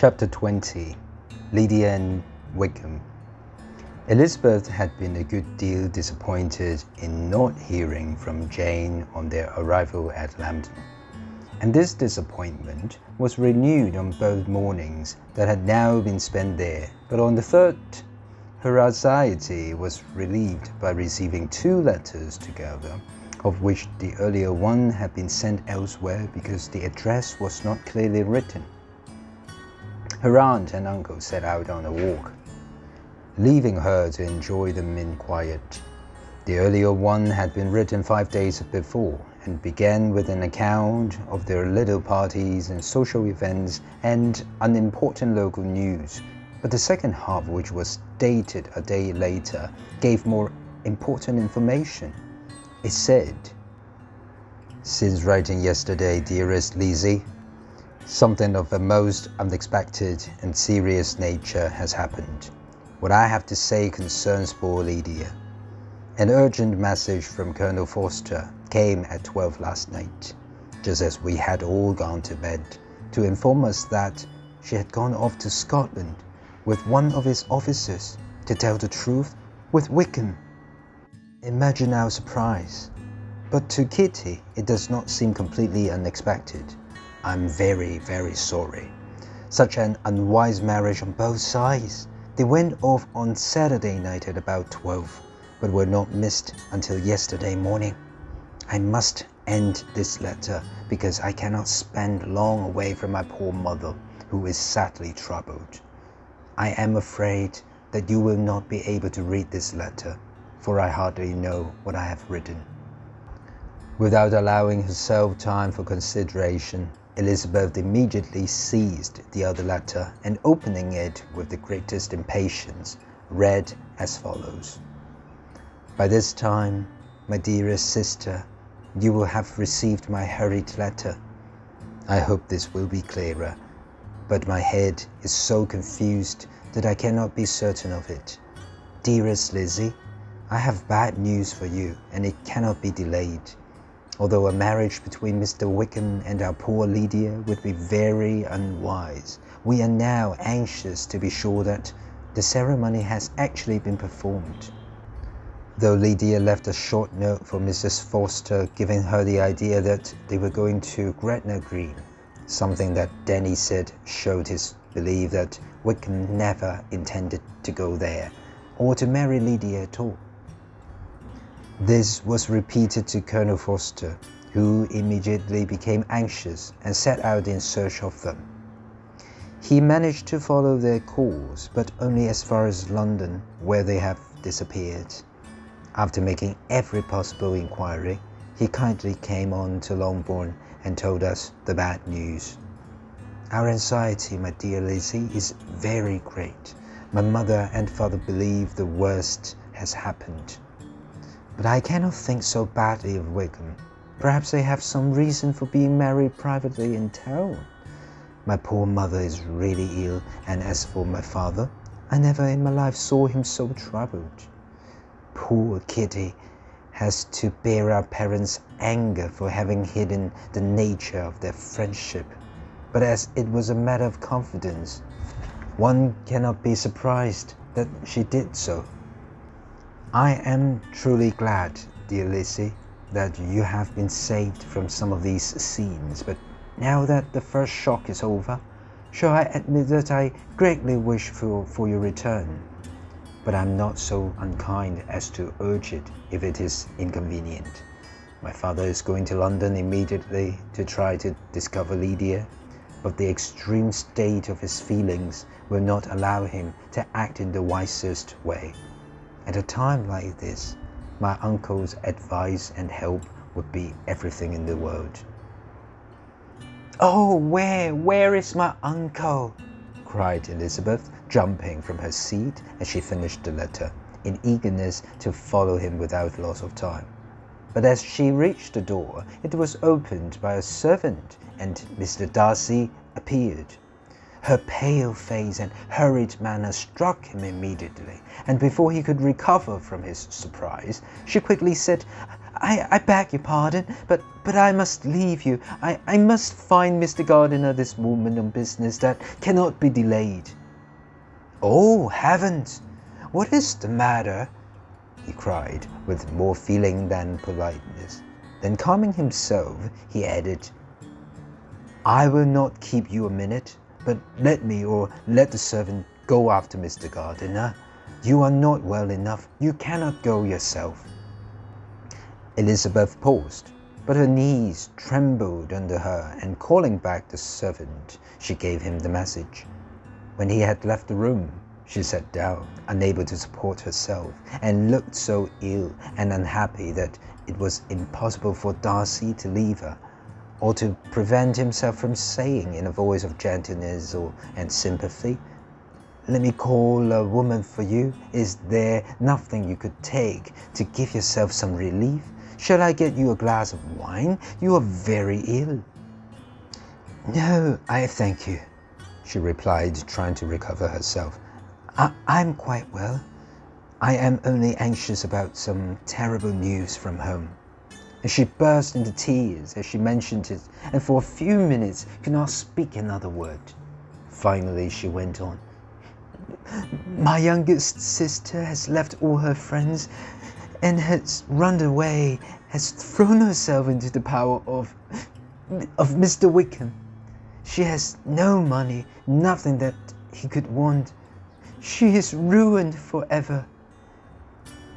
Chapter 20. Lydia and Wickham. Elizabeth had been a good deal disappointed in not hearing from Jane on their arrival at Lambton, and this disappointment was renewed on both mornings that had now been spent there. But on the third, her anxiety was relieved by receiving two letters together, of which the earlier one had been sent elsewhere because the address was not clearly written. Her aunt and uncle set out on a walk, leaving her to enjoy them in quiet. The earlier one had been written 5 days before and began with an account of their little parties and social events and unimportant local news, but the second half, which was dated a day later, gave more important information. It said, "Since writing yesterday, dearest Lizzie, something of a most unexpected and serious nature has happened. What I have to say concerns poor Lydia. An urgent message from Colonel Forster came at 12 last night, just as we had all gone to bed, to inform us that she had gone off to Scotland with one of his officers, to tell the truth, with Wickham." Imagine our surprise. But to Kitty, it does not seem completely unexpected. "I'm very, very sorry. Such an unwise marriage on both sides. They went off on Saturday night at about 12, but were not missed until yesterday morning. I must end this letter because I cannot spend long away from my poor mother, who is sadly troubled. I am afraid that you will not be able to read this letter, for I hardly know what I have written." Without allowing herself time for consideration, Elizabeth immediately seized the other letter and, opening it with the greatest impatience, read as follows: "By this time, my dearest sister, you will have received my hurried letter. I hope this will be clearer, but my head is so confused that I cannot be certain of it. Dearest Lizzie, I have bad news for you, and it cannot be delayed. Although a marriage between Mr. Wickham and our poor Lydia would be very unwise, we are now anxious to be sure that the ceremony has actually been performed. Though Lydia left a short note for Mrs. Forster giving her the idea that they were going to Gretna Green, something that Danny said showed his belief that Wickham never intended to go there or to marry Lydia at all. This was repeated to Colonel Forster, who immediately became anxious and set out in search of them. He managed to follow their course, but only as far as London, where they have disappeared. After making every possible inquiry, he kindly came on to Longbourn and told us the bad news. Our anxiety, my dear Lizzie, is very great. My mother and father believe the worst has happened. But I cannot think so badly of Wickham. Perhaps they have some reason for being married privately in town. My poor mother is really ill, and as for my father, I never in my life saw him so troubled. Poor Kitty has to bear our parents' anger for having hidden the nature of their friendship. But as it was a matter of confidence, one cannot be surprised that she did so. I am truly glad, dear Lizzie, that you have been saved from some of these scenes, but now that the first shock is over, shall I admit that I greatly wish for your return? But I am not so unkind as to urge it if it is inconvenient. My father is going to London immediately to try to discover Lydia, but the extreme state of his feelings will not allow him to act in the wisest way. At a time like this, my uncle's advice and help would be everything in the world." "Oh, where is my uncle?" cried Elizabeth, jumping from her seat as she finished the letter, in eagerness to follow him without loss of time. But as she reached the door, it was opened by a servant, and Mr. Darcy appeared. Her pale face and hurried manner struck him immediately, and before he could recover from his surprise, she quickly said, I beg your pardon, but I must leave you. I must find Mr. Gardiner this moment on business that cannot be delayed." "Oh, heavens! What is the matter?" he cried, with more feeling than politeness. Then calming himself, he added, "I will not keep you a minute, but let me or let the servant go after Mr. Gardiner. You are not well enough. You cannot go yourself." Elizabeth paused, but her knees trembled under her, and calling back the servant, she gave him the message. When he had left the room, she sat down, unable to support herself, and looked so ill and unhappy that it was impossible for Darcy to leave her, or to prevent himself from saying in a voice of gentleness and sympathy, "Let me call a woman for you. Is there nothing you could take to give yourself some relief? Shall I get you a glass of wine? You are very ill." "No, I thank you," she replied, trying to recover herself. I'm quite well. I am only anxious about some terrible news from home." And she burst into tears as she mentioned it, and for a few minutes could not speak another word. Finally she went on, "My youngest sister has left all her friends and has run away, has thrown herself into the power of Mr. Wickham. She has no money, nothing that he could want. She is ruined forever."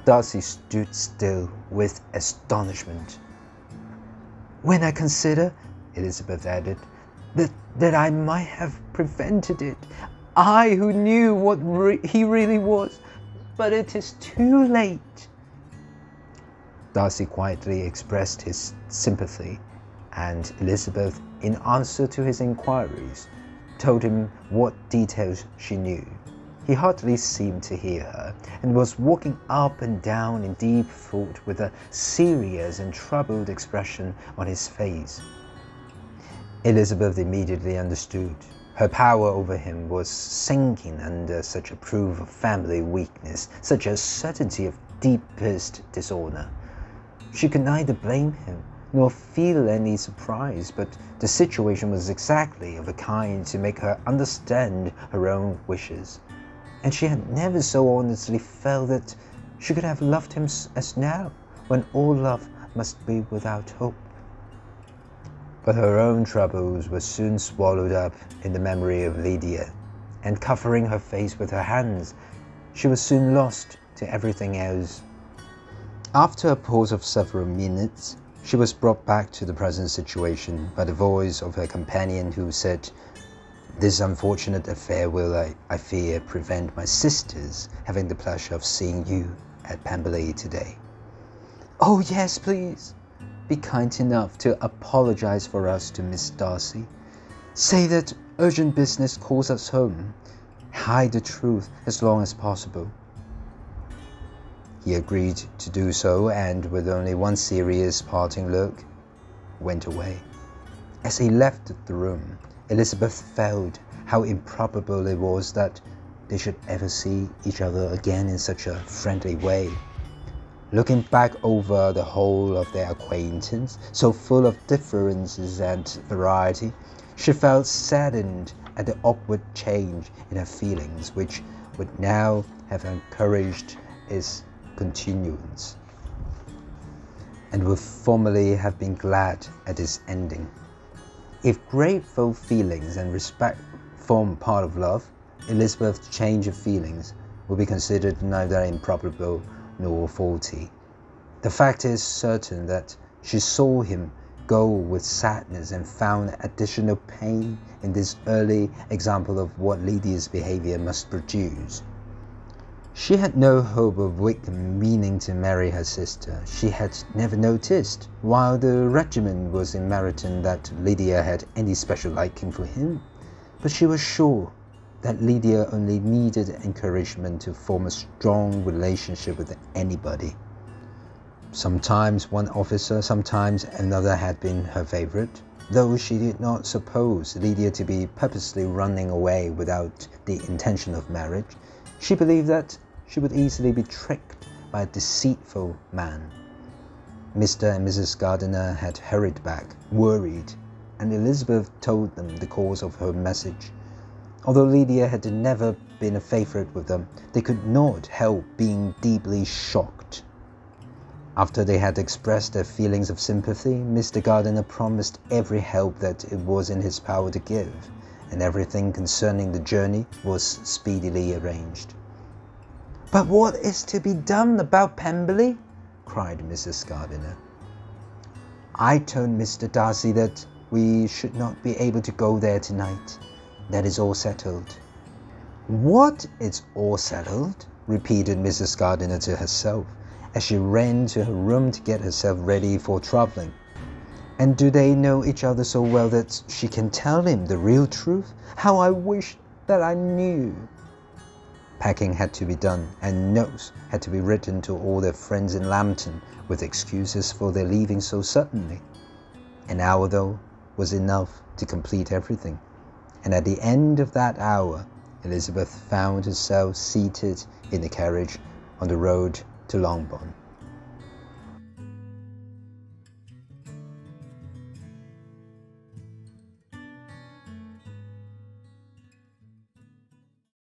Darcy stood still with astonishment. "When I consider," Elizabeth added, that I might have prevented it, I who knew what he really was, but it is too late." Darcy quietly expressed his sympathy, and Elizabeth, in answer to his inquiries, told him what details she knew. He hardly seemed to hear her, and was walking up and down in deep thought with a serious and troubled expression on his face. Elizabeth immediately understood. Her power over him was sinking under such a proof of family weakness, such a certainty of deepest dishonour. She could neither blame him nor feel any surprise, but the situation was exactly of a kind to make her understand her own wishes, and she had never so honestly felt that she could have loved him as now, when all love must be without hope. But her own troubles were soon swallowed up in the memory of Lydia, and covering her face with her hands, she was soon lost to everything else. After a pause of several minutes, she was brought back to the present situation by the voice of her companion, who said, "This unfortunate affair will, I fear, prevent my sisters having the pleasure of seeing you at Pemberley today." "Oh yes, please. Be kind enough to apologize for us to Miss Darcy. Say that urgent business calls us home. Hide the truth as long as possible." He agreed to do so, and with only one serious parting look, went away. As he left the room, Elizabeth felt how improbable it was that they should ever see each other again in such a friendly way. Looking back over the whole of their acquaintance, so full of differences and variety, she felt saddened at the awkward change in her feelings, which would now have encouraged its continuance, and would formerly have been glad at its ending. If grateful feelings and respect form part of love, Elizabeth's change of feelings will be considered neither improbable nor faulty. The fact is certain that she saw him go with sadness and found additional pain in this early example of what Lydia's behaviour must produce. She had no hope of Wickham meaning to marry her sister. She had never noticed, while the regiment was in Meryton, that Lydia had any special liking for him, but she was sure that Lydia only needed encouragement to form a strong relationship with anybody. Sometimes one officer, sometimes another had been her favourite, though she did not suppose Lydia to be purposely running away without the intention of marriage. She believed that she would easily be tricked by a deceitful man. Mr. and Mrs. Gardiner had hurried back, worried, and Elizabeth told them the cause of her message. Although Lydia had never been a favourite with them, they could not help being deeply shocked. After they had expressed their feelings of sympathy, Mr. Gardiner promised every help that it was in his power to give, and everything concerning the journey was speedily arranged. "But what is to be done about Pemberley?" cried Mrs. Gardiner. "I told Mr. Darcy that we should not be able to go there tonight. That is all settled." "What is all settled?" repeated Mrs. Gardiner to herself, as she ran to her room to get herself ready for travelling. "And do they know each other so well that she can tell him the real truth? How I wish that I knew!" Packing had to be done, and notes had to be written to all their friends in Lambton with excuses for their leaving so suddenly. An hour, though, was enough to complete everything, and at the end of that hour Elizabeth found herself seated in the carriage on the road to Longbourn.